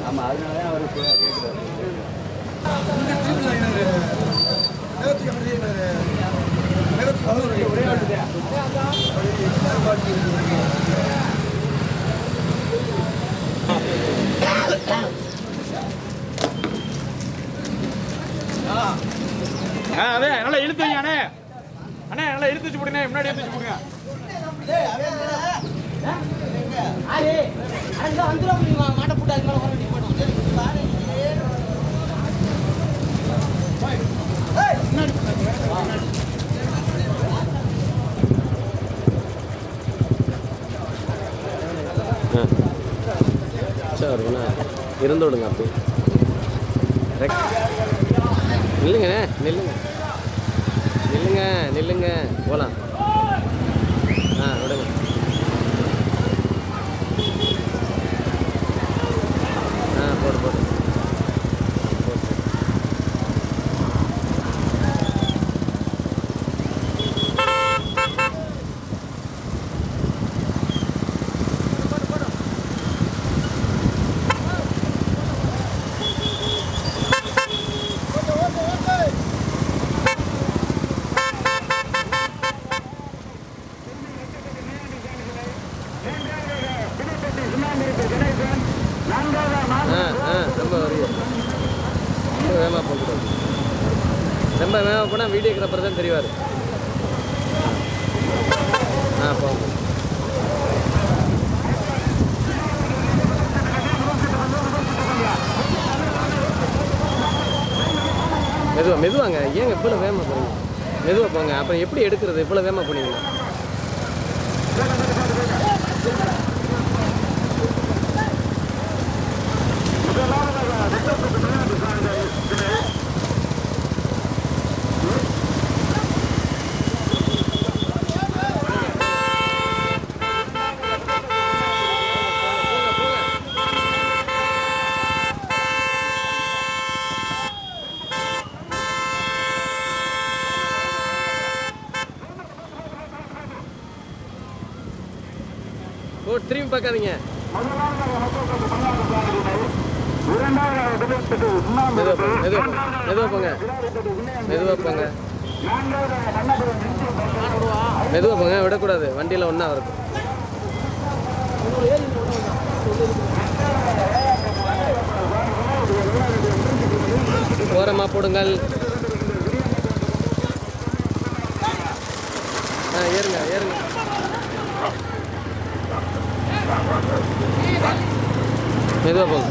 ஆமா, அதனால அவரு கேட்கிறாரு. அதே நல்லா இழுத்து வைங்க அண்ணே. அண்ணே நல்லா இழுத்து வச்சு போடுங்க, முன்னாடி எடுத்து வச்சு போடுங்க. மாட்டை போட்டு அது மேலே வர வேண்டிய போட்டோம். சரிண்ணா இருந்து விடுங்க அப்படி நில்லுங்கண்ணே, நில்லுங்க நில்லுங்க நில்லுங்க போகலாம். விடுங்க. போடு போடு. ரொம்ப வேகமாக போகக்கூடாது. ரொம்ப வேகமாக போனால் வீடியோகிராஃபர் தான் தெரிவார். போங்க. மெதுவாங்க. ஏங்க இவ்வளோ வேகமாக போகிறீங்க? மெதுவாக போங்க. அப்புறம் எப்படி எடுக்கிறது? இவ்வளோ வேகமாக போனீங்க. திரும்பி பார்க்காதீங்க. மெதுவாக போங்க. விடக்கூடாது. வண்டியில் ஒன்றா இருக்கும். ஓரமாக போடுங்கள். ஏறுங்க. மெதுவாக போகுது.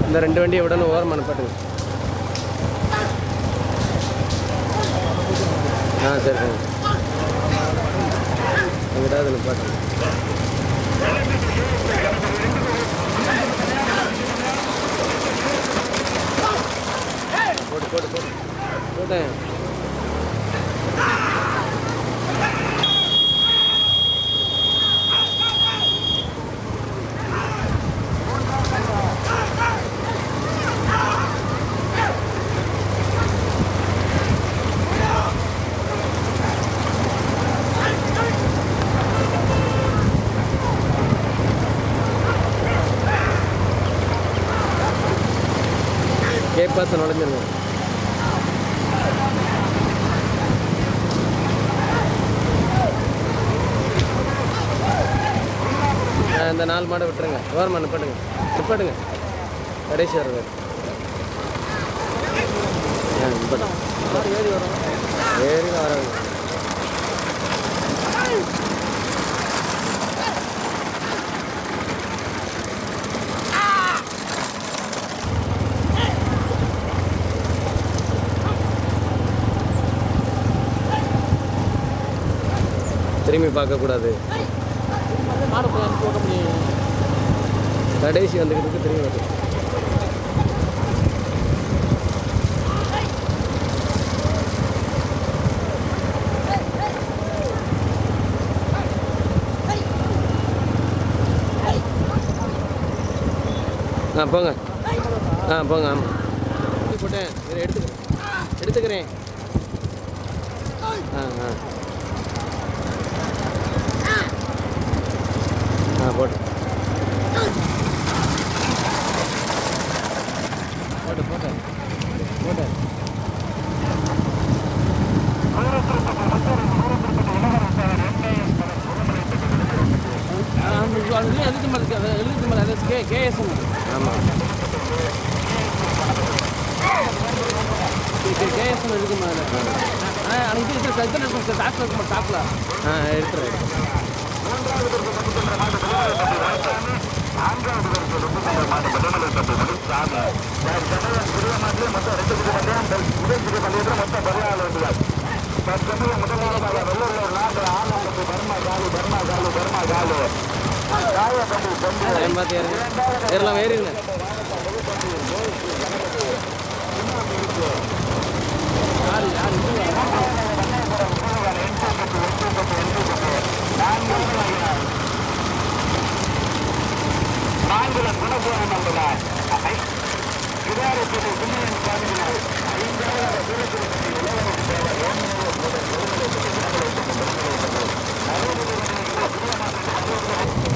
இந்த 2 வண்டியை உடனே ஓரமாக அனுப்பாட்டுங்க. சரி போங்க. எங்கிட்டாவது நிப்பாட்டுங்க. போட்டேன். கேப்பாசம் நுழைஞ்சிருங்க. இந்த 4 மாடை விட்டுருங்க. ஓரமாக நிப்பாட்டுங்க. கடைசி வருவார். ஏறி தான் வராங்க. திரும்பி பார்க்கக்கூடாது. மாடு போய் அனுப்பி ஓட்ட முடியும். கடைசி வந்துக்கிட்டு திரும்பி வருது. போங்க. போங்க. ஆமாம் போட்டேன். இதை எடுத்துக்கிறேன். போட்டு எழுதி மேலே கேஎஸ். ஆமாம் கேஎஸ் எழுதி மேலே அன்றைக்கி டாக்டர் எடுத்துறேன். எல்லாம் ஏறிங்க.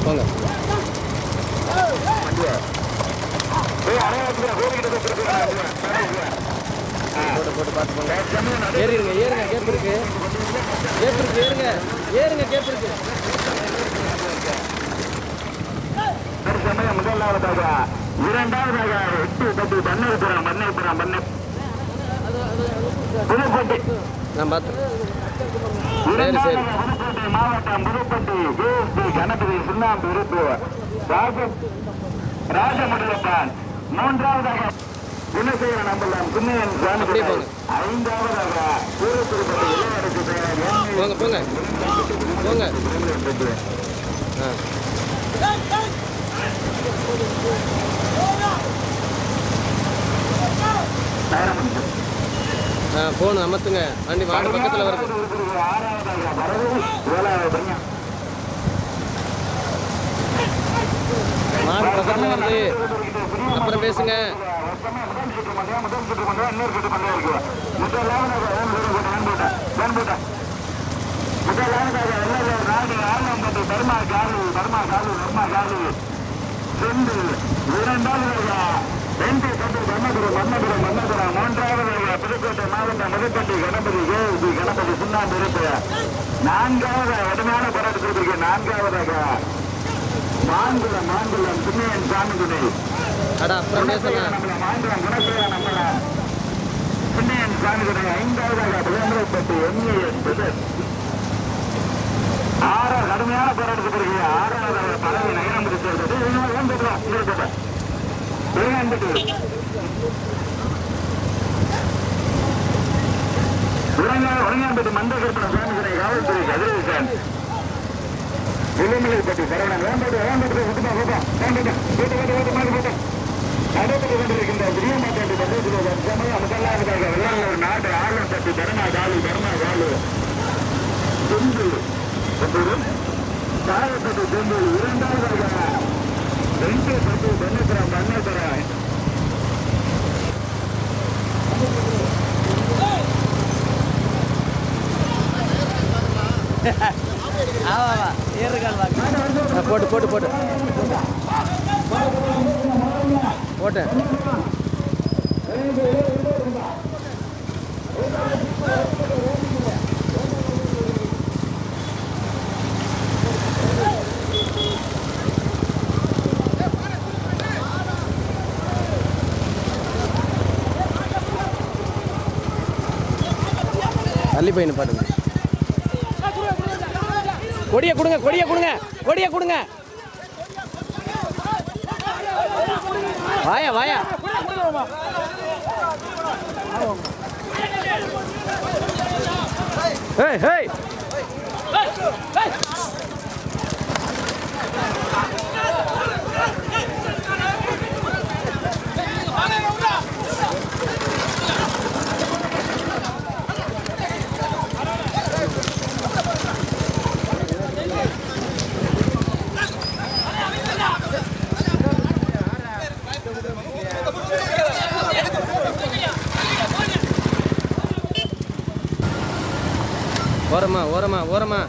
போங்க. போட்டு பார்த்து போங்க. ஏறிடுங்க. கேப் இருக்கு. ஏறுங்க. கேப் இருக்கு. முதலாவதாக இரண்டாவதாக 8 பண்ணைபுரம் நான் பார்த்தேன். புதுக்கோட்டை மாவட்டம் புதுப்பட்டி கேஎஸ்பி கணபதி சுண்ணாம்பு இருப்பு ராஜமுடியப்பான். மூன்றாவதாக குணசேகர நம்பலாம் சின்னையன் சாமி. ஐந்தாவதாக திருப்பதி இளையரசு போங்க. போன் அமர்த்துங்க. வண்டி மாடு பக்கத்தில் வருது. மாடு பக்கத்தில் வருது. அப்புறம் பேசுங்க. புதுக்கோட்டை மாவட்டம் புதுப்பட்டி கணபதி கணபதி சுண்ணாம்பு இருப்பு. நான்காவது வடமான போராட்டத்திற்கு நான்காவதாக மாங்குளம் சின்னையன் சாமி துணை. அப்புறம் பேசலாம். மாங்குளம் குணசேகர நம்பலாம் சின்னையன் சாமி துணை. ஐந்தாவதாக விளம்பரப்பட்டு எம்ஏஎஸ். கடுமையான போராட்டத்திற்கு ஆறாவது பதவி நகரம் பிடிச்சிருந்தது. ஒருங்கான்பட்டி மந்தகற்பன சாமிகளை காவல்துறை கதிரேசன். விளிமலைப்பட்டி சரவணன் நடைபெற்று கொண்டிருக்கின்ற பிரியமாட்டாண்டி பந்தயத்தில் சமயம் முதலாவதாக வெள்ளாளூர் நாடு ஆலம்பட்டி தர்மாகாலு செந்து சாயப்பட்டி செந்து. இரண்டாவதாக 2 பண்ணேஸ்வரம். போட்டு போட்டேன். தள்ளி போய் பாட்டுங்க. கொடியை கொடுங்க. வாயா ஹேய் ஓரமா ஓரமா ஓரமா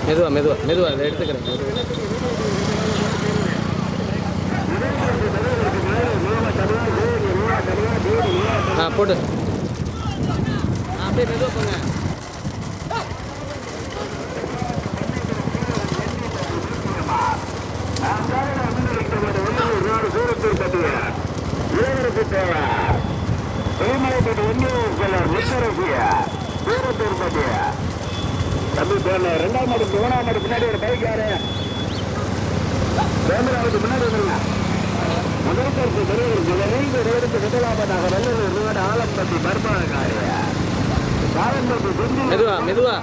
மெதுவா மெதுவா மெதுவா அதை எடுத்துக்கிறேன். போட்டு அப்படியே மெதுவா போங்க. தம்பி போன 2ஆம் மாடு 3ஆம் மாடு பின்னாடி ஒரு பைக் யாரு கேமராவுக்கு முன்னாடி வந்துருங்க. முதல் பரிசு பெறுவதற்கு ரோடுக்கு முதலாவதாக வெள்ளலூர் ரோடு ஆலம்பட்டி பர்பாகாரு காலம்பட்டி மெதுவா மெதுவா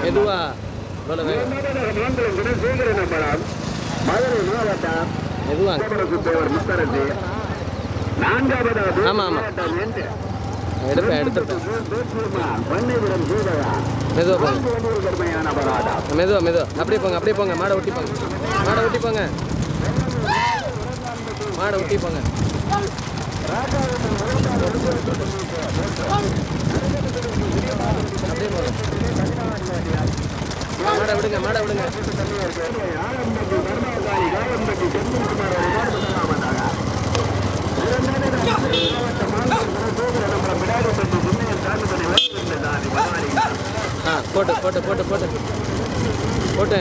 மெதுவா சேகர நம்பரம் மதுரை மாவட்டம் மெதுவா முத்தரசு 4வது ஆமா ஆமா எடுப்பேன் எடுத்துருப்பேன். மெதுவா போங்க மெதுவா மெதுவா அப்படியே போங்க அப்படியே போங்க. மாடை ஒட்டி போங்க மாடை ஒட்டி போங்க மாடை ஒட்டி போங்க. அப்படியே போங்க மாடை விடுங்க மாடை விடுங்க. போட்டு போட்டு போட்டு போட்டு போட்டு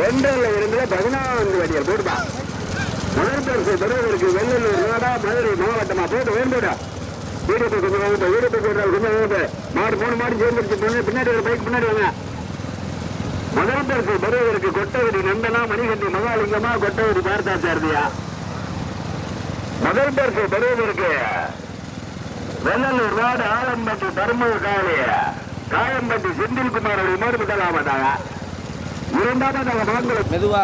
ஒன்றில் இருந்து 14 வடிகள் போடுப்பா. முதற்பரிசு பெறுவதற்கு வெள்ளலூர் ரோடா மதுரை மாவட்டமா போட்டு வேண்டுடா. வீடு கொஞ்சம் வீடு கொஞ்சம் மாடு 3 மாடு சேர்ந்துருச்சு. பின்னாடி ஒரு பைக் பின்னாடி வாங்க. முதற்பரிசு பெறுவதற்கு கொட்டவரி நந்தனா மணிகண்டி மகாலிங்கமா கொட்டவரி பார்த்தா சாரதியா. முதற்பரிசு பெறுவதற்கு வெள்ளலூர் ரோடு ஆலம்பட்டி தர்மூர் காலி காயம்பட்டி செந்தில்குமார் ஒரு மாடு முதலாவதாக. 2வது மாங்குளம் மெதுவா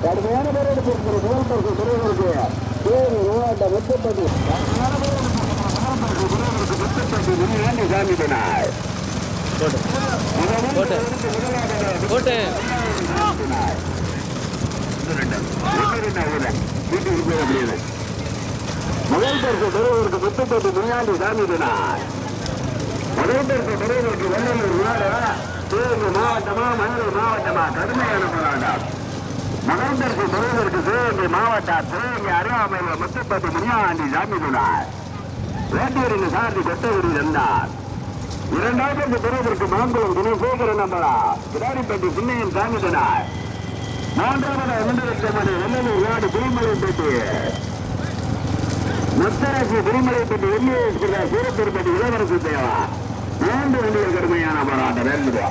கடுமையான பேரோடு போட்டு முதல் பரிசு பெறுவதற்கு முத்துப்பட்டி முன்னாடி சாமினார். முதல் பரிசு பெறுவதற்கு வெள்ளலூர் சிவகங்கை மாவட்டமா மதுரை மாவட்டமா கடுமையான போராட்டம். முதல் பரிசு பெறுவதற்கு சிவகங்கை மாவட்டம் சிவகங்கை அருகாமையில் முத்துப்பட்டி முன்னாடி சாமினார். வேட்டூரில் சார்ந்து கொட்டவரி இருந்தார். 2வது பெறுவதற்கு மாங்குளம் குணசேகர நம்பரா கிடாரிப்பட்டி சின்னையன் சாமினார். 3வது 2 லட்சம் மணி வெள்ளலூர் ரோடு திருமலைப்பட்டி முத்தரசு திருமலைப்பட்டி வெள்ளியேஸ்வரர் சூரத்திருப்பட்டி இளவரசு தேவா. 3 வண்டிகள் கடுமையான போராட்டம் வேண்டுவா.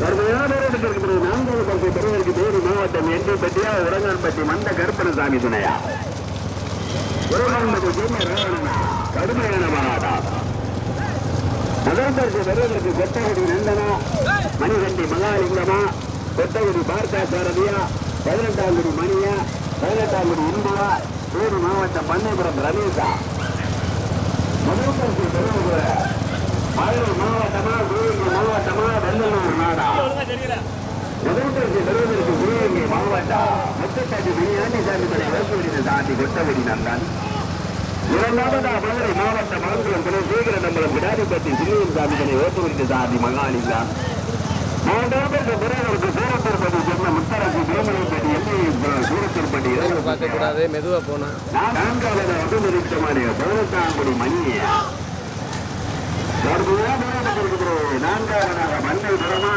கடுமையான போராட்டத்திற்கு 4வது பரிசு பெறுவதற்கு தேனி மாவட்டம் எண்டிப்பட்டியா உரங்கான்பட்டி மந்த கருப்பணசாமி துணையா. கடுமையான மாநாட்டம். முதல் பரிசு பெறுவதற்கு கொட்டகுடி நந்தனா, மணிகண்டி மகாலிங்கமா, கொட்டகுடி பார்க்கா சாரதியா, 18ஆம் குடி மணியா, 18ஆம் குடி இந்துவா, வேறு மாவட்டம் பண்ணைபுரம் ரமேஷா. முதல் பரிசு பெறுவது மதுரை மாவட்டமா, சிவகங்கை மாவட்டமா, வெள்ளலூர் நாடா. முதல் பரிசு பெறுவதற்கு சிவகங்கை மாவட்டம் முத்துக்காட்டி மணியாண்டி சாமி துறை வேப்பூரினை தாண்டி கொட்டகுடி நந்தன். இரண்டாவதா மதுரை மாவட்டம் மலங்குளம் குலசேகர நம்பலம் விடாதிப்பட்டி சில்லியன் சாமிகளை வேப்பூரினை தாண்டி மகாலிங்கம். மூன்றாவது பெறுவதற்கு சூரத்தூர்பட்டி சொன்ன முத்தரசு திருமலைப்பட்டி எம்ஏ சூரத்தூர்பட்டி பார்க்க கூடாது, மெதுவா போனா. நான்காவது அபிநிறுத்தமான 18ஆம் குடி மணியா. நான்காவதாக மண்ணை புறமா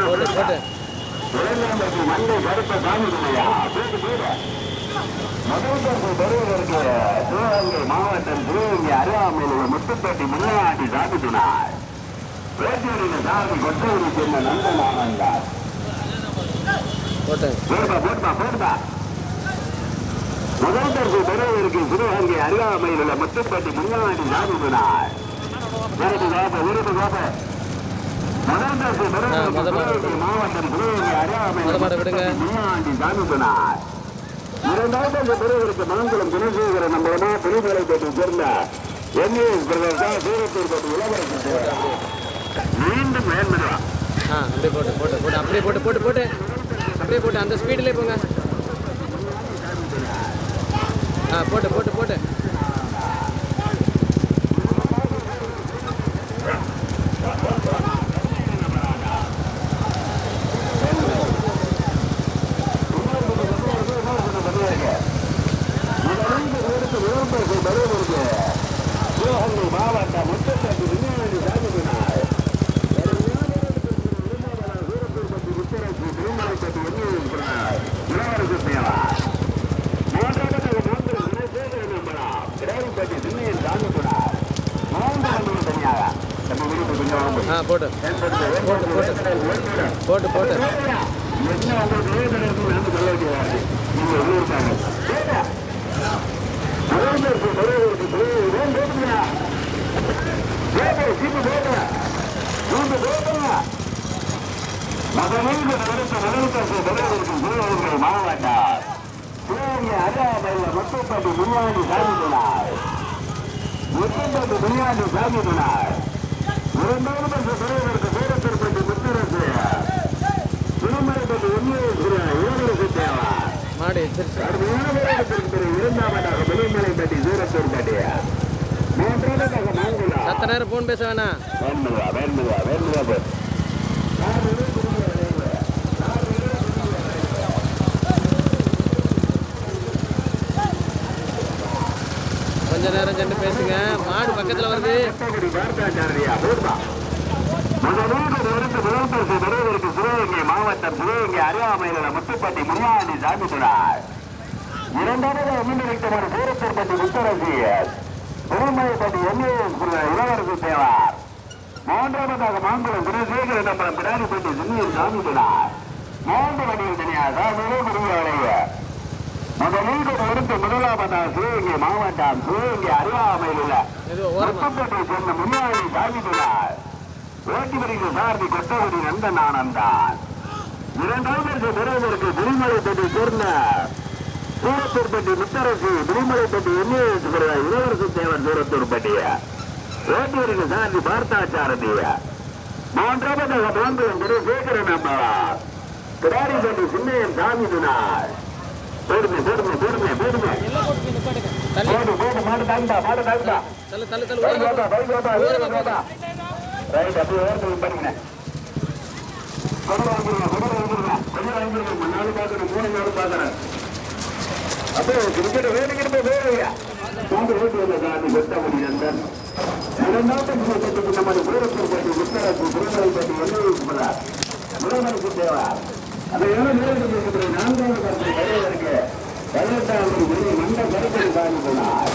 மண்ணை கருப்ப சாமியா. முதல் பரிசு பெறுவதற்கு சிவகங்கை மாவட்டம் சிவகங்கை அருகாமையில் உள்ள முத்துப்பட்டி முன்னாடி சாமித்துனார். வேட்டூரின் சாமி கொட்டூரி சொன்ன நந்தனானந்தார். போட்டா முதல் பரிசு பெறுவதற்கு சிவகங்கை அருகாமையில் உள்ள முத்துப்பட்டி முன்னாடி சாமித்துனார். மாவட்டம் சிவகங்கை அருகாமையில் முன்னாடி சாமித்துனார். இரண்டாவது பெறுவதற்கு மலங்குளம் குணசேகர நம்பரமா புலிமலைப்பட்டி சேர்ந்த எம்ஏஎஸ் பிரதேசம் சூரத்தூர்பட்டி இளவரசி. மீண்டும் மேன்மரா அப்படியே போட்டு போட்டு போட்டு அப்படியே போட்டு போட்டு போட்டு அப்படியே போட்டு அந்த ஸ்பீடிலே போங்க. போட்டு போட்டு போட்டு மாவட்டம் முத்தப்பட்டி விஞ்ஞானி சாமினார். முத்தரசு திருமலைப்பட்டி இளவரசு தேவா. மூன்றாவது கிராமப்பட்டி சின்னையன் சாமினார். மூன்று தனியாக நம்ம வீட்டு கொஞ்சம் போட்டு போட்டு போட்டு போட்டு போட்டு என்ன உங்களுக்கு சொல்ல வைக்கிறாரு. நீங்க உள்ளூர்காங்க மாவட்டம் சிவகங்கை அருகாமையில் முத்துப்பட்டி முன்னாடி சாமினார். முத்துப்பட்டி முன்னாடி சாமினார். இரண்டாவது பரிசு பெறுவதற்கு சூரத்தூர்பட்டி முத்தரசு திருமலைப்பட்டி இளவரசி தேவா. மாடு இரண்டாவதாக புலிமலைப்பட்டி சூரத்தூர்பட்டி. மூன்றாவதாக மாங்குளம். சத்த நேரம் போன் பேச வேணாம். கொஞ்ச நேரம் சென்று பேசுங்க, மாடு பக்கத்துல வருது. சிவகங்கை மாவட்டம் சிவகங்கை அருகாமையில் முத்துப்பட்டி முன்னாடி சாமினார். இரண்டாவது முன்னிறுத்தமான சூரத்தூர்பட்டி முத்தரசி திருமலைப்பட்டி எம்ஏஎஸ் இளவரசு தேவார். மூன்றாவதாக மாங்குளம் குணசேகர நம்பரம் பிடாரிப்பட்டி சின்னியன் சாமினார். மூன்று வண்டிகள் தனியாக முதலாவதாக சிவகங்கை மாவட்டம் சிவகங்கை அருகாமையில் உள்ள முத்துப்பட்டி சொன்ன முன்னாடி சாமினார். ஓட்டிவரிகள் சார்பி கொட்டகுடி நந்தன் ஆனந்தான். இரண்டாவது பெறுவதற்கு திருமலைப்பட்டி சேர்ந்த சூரத்தூர்பட்டி முத்தரசு திருமலைப்பட்டி எம்ஏஎஸ் இளவரசு தேவன் சூரத்தூர்பட்டி. ஓட்டிவரிகள் சார்பி பார்த்தாச்சாரதிய. மூன்றாவதாக மாங்குளம் குணசேகர நம்பரா கிடாரிப்பட்டி சின்னையன் சாமினார். போடுமே போடுமே போடுமே போடுமே போடு போடு மாடு தாண்டா மாடு தாண்டா தள்ளு தள்ளு தள்ளு ரைட் அப்படியே ஓரத்தில் பண்ணிங்க. நாலு பார்க்கணும் 3 நாள் பார்க்கறேன். அப்படியே கிரிக்கெட் வேணுங்கிறத வேணுங்க. மூன்று ஓட்டு வந்த காந்தி கொட்டகுடி நந்தன். இரண்டாவது நமது சூரத்தூர்பட்டி முத்தரசு திருமலைப்பட்டி இளவரசி தேவா. அந்த நேரத்தில் நான்காவது கருத்தை பெறுவதற்கு 18ஆம் மண்ட கருப்படி சாமி போனார்.